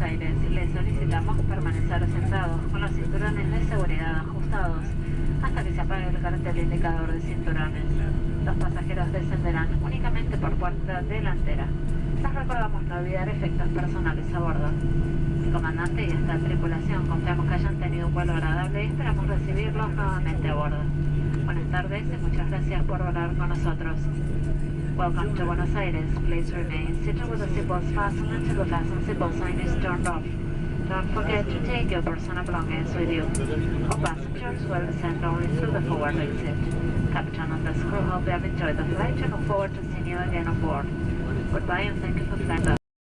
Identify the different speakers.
Speaker 1: Aires. Les solicitamos permanecer sentados con los cinturones de seguridad ajustados hasta que se apague el cartel indicador de cinturones. Los pasajeros descenderán únicamente por puerta delantera. Les recordamos no olvidar efectos personales a bordo. El comandante y esta tripulación confiamos que hayan tenido un vuelo agradable y esperamos recibirlos nuevamente a bordo. Buenas tardes y muchas gracias por volar con nosotros. Welcome to Buenos Aires. Please remain seated with the seatbelts fastened until the fasten seatbelt sign is turned off. Don't forget to take your personal belongings with you. All passengers will descend only through the forward exit. Captain and the crew hope you have enjoyed the flight and look forward to seeing you again on board. Goodbye and thank you for flying.